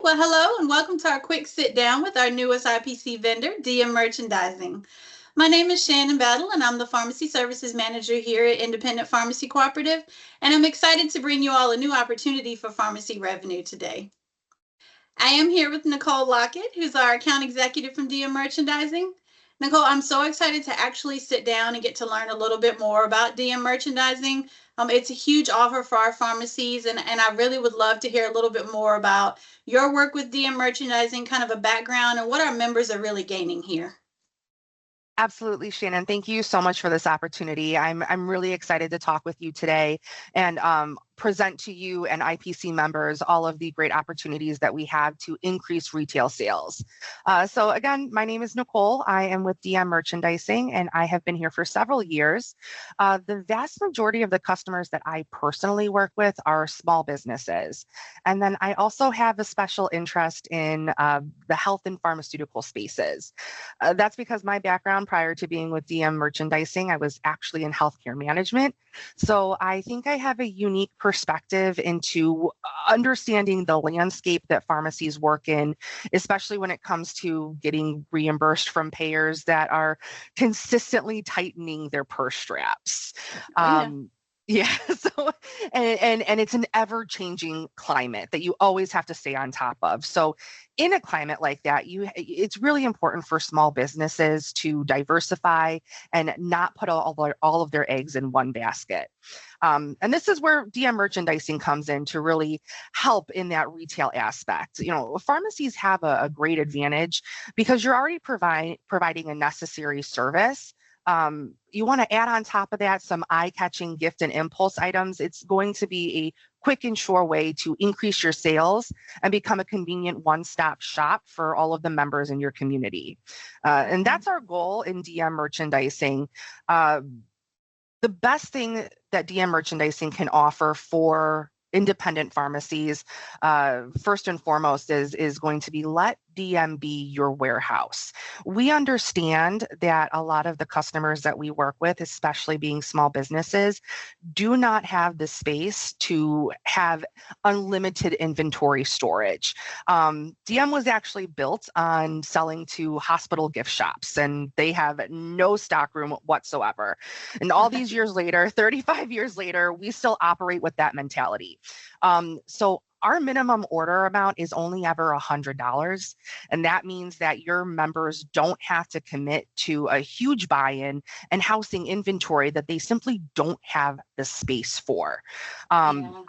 Well, hello and welcome to our quick sit down with our newest IPC vendor, DM Merchandising. My name is Shannon Battle and I'm the Pharmacy Services Manager here at Independent Pharmacy Cooperative, and I'm excited to bring you all a new opportunity for pharmacy revenue today. I am here with Nicole Lockett, who's our account executive from DM Merchandising. Nicole, I'm so excited to actually sit down and get to learn a little bit more about DM Merchandising. It's a huge offer for our pharmacies, and I really would love to hear a little bit more about your work with DM Merchandising, kind of a background, and what our members are really gaining here. Absolutely, Shannon. Thank you so much for this opportunity. I'm really excited to talk with you today and present to you and IPC members all of the great opportunities that we have to increase retail sales. So again, my name is Nicole. I am with DM Merchandising, and I have been here for several years. The vast majority of the customers that I personally work with are small businesses. And then I also have a special interest in the health and pharmaceutical spaces. That's because my background prior to being with DM Merchandising, I was actually in healthcare management. So I think I have a unique perspective into understanding the landscape that pharmacies work in, especially when it comes to getting reimbursed from payers that are consistently tightening their purse straps. Oh, yeah. Yeah, so and it's an ever-changing climate that you always have to stay on top of. So in a climate like that, it's really important for small businesses to diversify and not put all of their eggs in one basket. And this is where DM merchandising comes in to really help in that retail aspect. You know, pharmacies have a great advantage because you're already providing a necessary service. You want to add on top of that some eye-catching gift and impulse items. It's going to be a quick and sure way to increase your sales and become a convenient one-stop shop for all of the members in your community. And that's our goal in DM merchandising. Uh, the best thing that DM merchandising can offer for independent pharmacies, first and foremost, is going to be let DM be your warehouse. We understand that a lot of the customers that we work with, especially being small businesses, do not have the space to have unlimited inventory storage. DM was actually built on selling to hospital gift shops, and they have no stock room whatsoever. And all these years later, 35 years later, we still operate with that mentality. So our minimum order amount is only ever $100. And that means that your members don't have to commit to a huge buy-in and housing inventory that they simply don't have the space for. Yeah.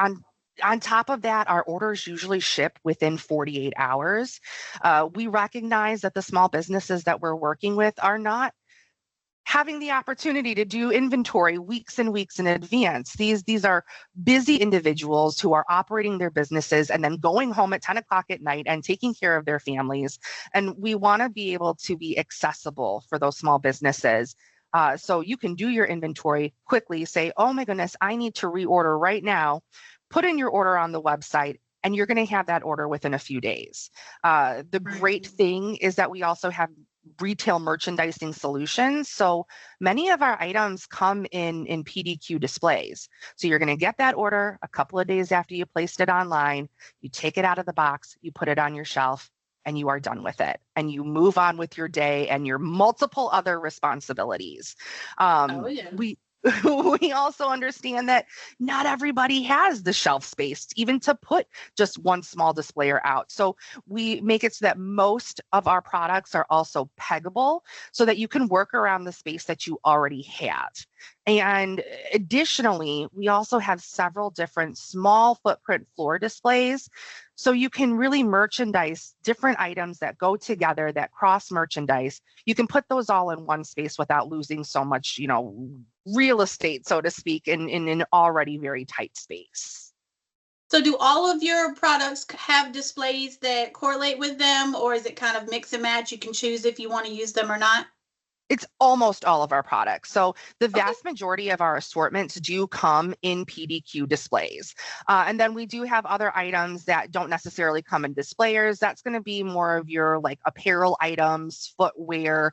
On top of that, our orders usually ship within 48 hours. We recognize that the small businesses that we're working with are not having the opportunity to do inventory weeks and weeks in advance. These are busy individuals who are operating their businesses and then going home at 10 o'clock at night and taking care of their families. And we want to be able to be accessible for those small businesses. So you can do your inventory quickly, say, oh my goodness, I need to reorder right now. Put in your order on the website, and you're going to have that order within a few days. The great Right. thing is that we also have retail merchandising solutions. So many of our items come in PDQ displays. So you're going to get that order a couple of days after you placed it online. You take it out of the box, you put it on your shelf, and you are done with it. And you move on with your day and your multiple other responsibilities. Oh, yeah. We we also understand that not everybody has the shelf space even to put just one small displayer out. So we make it so that most of our products are also peggable so that you can work around the space that you already have. And additionally, we also have several different small footprint floor displays. So you can really merchandise different items that go together, that cross merchandise. You can put those all in one space without losing so much, real estate, so to speak, in an already very tight space. So, do all of your products have displays that correlate with them, or is it kind of mix and match? You can choose if you want to use them or not? It's almost all of our products. So the Okay. vast majority of our assortments do come in PDQ displays. And then we do have other items that don't necessarily come in displayers. That's going to be more of your like apparel items, footwear.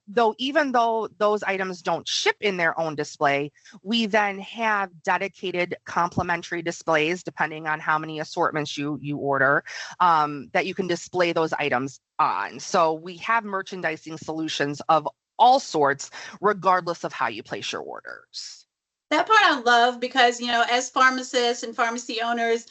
Though even though those items don't ship in their own display, we then have dedicated complimentary displays depending on how many assortments you order, that you can display those items on. So we have merchandising solutions of all sorts, regardless of how you place your orders. That part I love because, as pharmacists and pharmacy owners,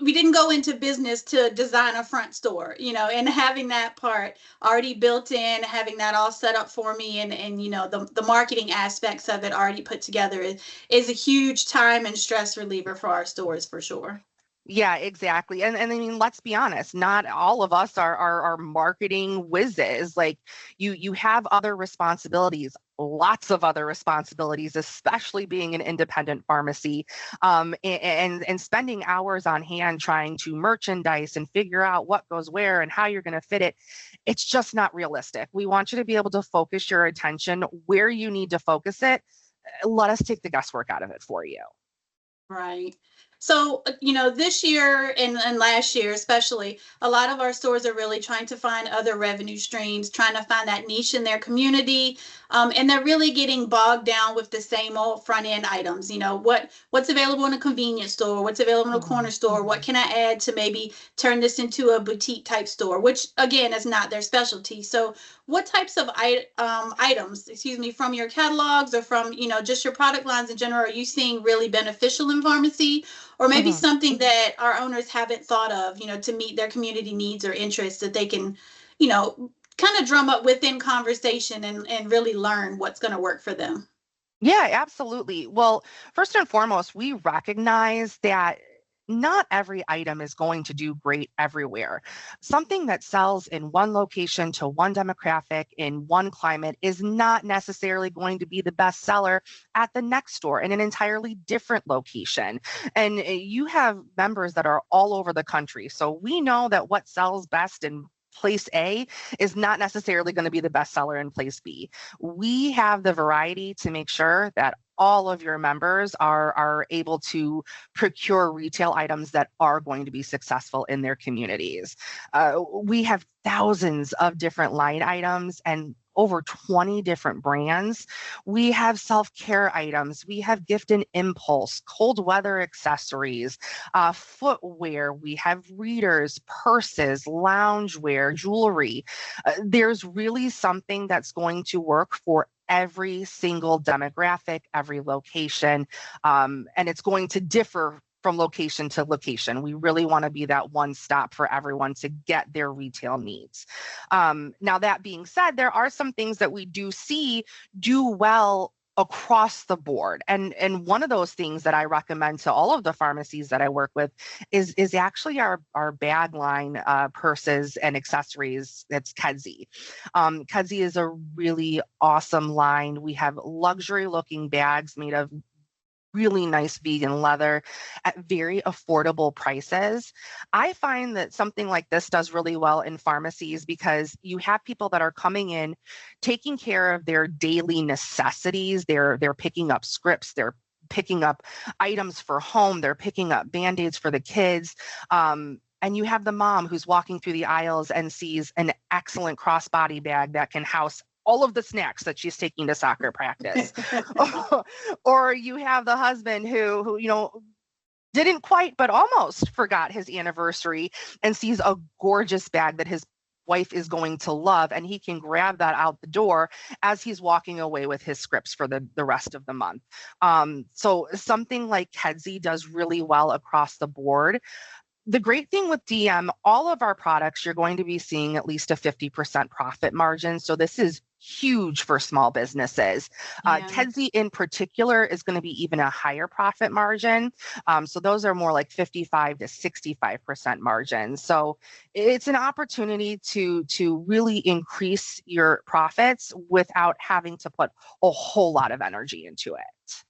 we didn't go into business to design a front store, and having that part already built in, having that all set up for me, and the marketing aspects of it already put together is a huge time and stress reliever for our stores for sure. Yeah, exactly. And I mean, let's be honest, not all of us are marketing whizzes. Like you have other responsibilities, lots of other responsibilities, especially being an independent pharmacy, and spending hours on hand trying to merchandise and figure out what goes where and how you're going to fit it. It's just not realistic. We want you to be able to focus your attention where you need to focus it. Let us take the guesswork out of it for you. Right. So, this year and last year, especially, a lot of our stores are really trying to find other revenue streams, trying to find that niche in their community. And they're really getting bogged down with the same old front end items. What's available in a convenience store, what's available in a corner store, what can I add to maybe turn this into a boutique type store, which again is not their specialty. So, what types of items, excuse me, from your catalogs or from, just your product lines in general, are you seeing really beneficial in pharmacy? Or maybe Mhm. something that our owners haven't thought of, to meet their community needs or interests that they can, kind of drum up within conversation and really learn what's going to work for them. Yeah, absolutely. Well, first and foremost, we recognize that not every item is going to do great everywhere. Something that sells in one location to one demographic in one climate is not necessarily going to be the best seller at the next store in an entirely different location. And you have members that are all over the country. So we know that what sells best in place A is not necessarily going to be the best seller in place B. We have the variety to make sure that all of your members are able to procure retail items that are going to be successful in their communities. We have thousands of different line items and over 20 different brands. We have self-care items. We have gift and impulse, cold weather accessories, footwear. We have readers, purses, loungewear, jewelry. There's really something that's going to work for every single demographic, every location, and it's going to differ from location to location. We really want to be that one stop for everyone to get their retail needs. Now, that being said, there are some things that we do see do well across the board. And one of those things that I recommend to all of the pharmacies that I work with is actually our bag line, purses and accessories. That's Kedzie. Kedzie is a really awesome line. We have luxury looking bags made of really nice vegan leather at very affordable prices. I find that something like this does really well in pharmacies because you have people that are coming in, taking care of their daily necessities. They're picking up scripts, they're picking up items for home, they're picking up band-aids for the kids. And you have the mom who's walking through the aisles and sees an excellent crossbody bag that can house all of the snacks that she's taking to soccer practice. Or you have the husband who didn't quite but almost forgot his anniversary and sees a gorgeous bag that his wife is going to love, and he can grab that out the door as he's walking away with his scripts for the rest of the month. So something like Kedzie does really well across the board. The great thing with DM, all of our products, you're going to be seeing at least a 50% profit margin. So this is huge for small businesses. Yeah. Kedzie in particular is going to be even a higher profit margin. So those are more like 55 to 65% margins. So it's an opportunity to really increase your profits without having to put a whole lot of energy into it.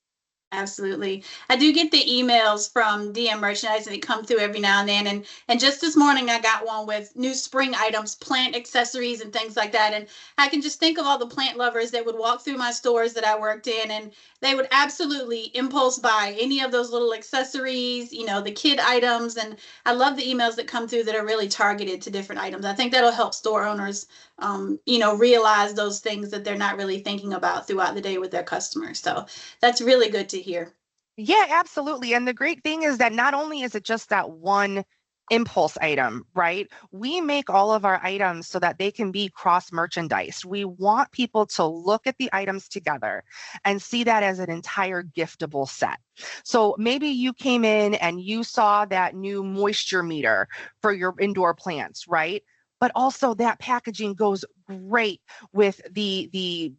Absolutely. I do get the emails from DM merchandising that come through every now and then. And just this morning I got one with new spring items, plant accessories and things like that. And I can just think of all the plant lovers that would walk through my stores that I worked in, and they would absolutely impulse buy any of those little accessories, the kid items. And I love the emails that come through that are really targeted to different items. I think that'll help store owners realize those things that they're not really thinking about throughout the day with their customers. So that's really good to hear. Yeah, absolutely. And the great thing is that not only is it just that one impulse item, right? We make all of our items so that they can be cross merchandised. We want people to look at the items together and see that as an entire giftable set. So maybe you came in and you saw that new moisture meter for your indoor plants, right? But also that packaging goes great with the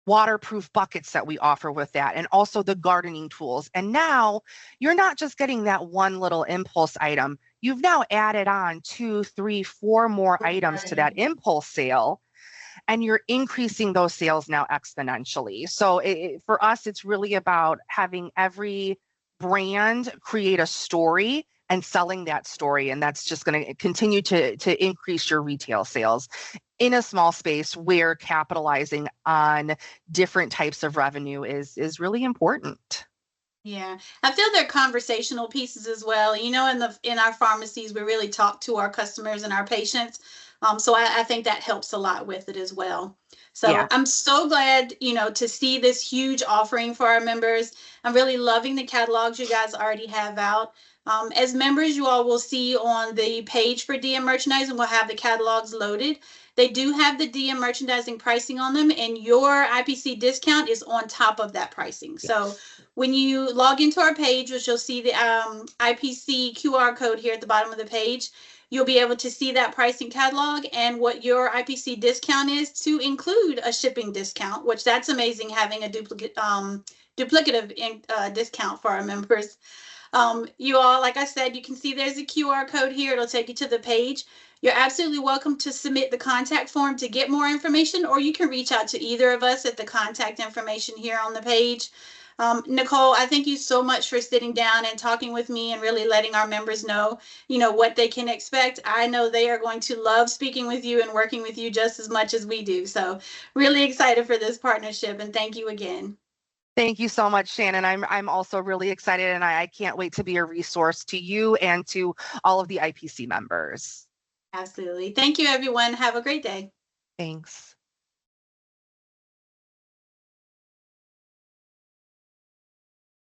waterproof buckets that we offer with that, and also the gardening tools. And now you're not just getting that one little impulse item. You've now added on 2, 3, 4 more items to that impulse sale, and you're increasing those sales now exponentially. So for us, it's really about having every brand create a story and selling that story. And that's just going to continue to increase your retail sales in a small space where capitalizing on different types of revenue is really important. Yeah, I feel they're conversational pieces as well. In our pharmacies, we really talk to our customers and our patients. So I think that helps a lot with it as well. So Yeah. I'm so glad, to see this huge offering for our members. I'm really loving the catalogs you guys already have out. As members, you all will see on the page for DM merchandising, we'll have the catalogs loaded. They do have the DM merchandising pricing on them, and your IPC discount is on top of that pricing. So Yes. when you log into our page, which you'll see the IPC QR code here at the bottom of the page, you'll be able to see that pricing catalog and what your IPC discount is, to include a shipping discount, which that's amazing, having a duplicative discount for our members. You all, like I said, you can see there's a QR code here. It'll take you to the page. You're absolutely welcome to submit the contact form to get more information, or you can reach out to either of us at the contact information here on the page. Nicole, I thank you so much for sitting down and talking with me and really letting our members know, what they can expect. I know they are going to love speaking with you and working with you just as much as we do. So really excited for this partnership, and thank you again. Thank you so much, Shannon. I'm also really excited, and I can't wait to be a resource to you and to all of the IPC members. Absolutely. Thank you, everyone. Have a great day. Thanks.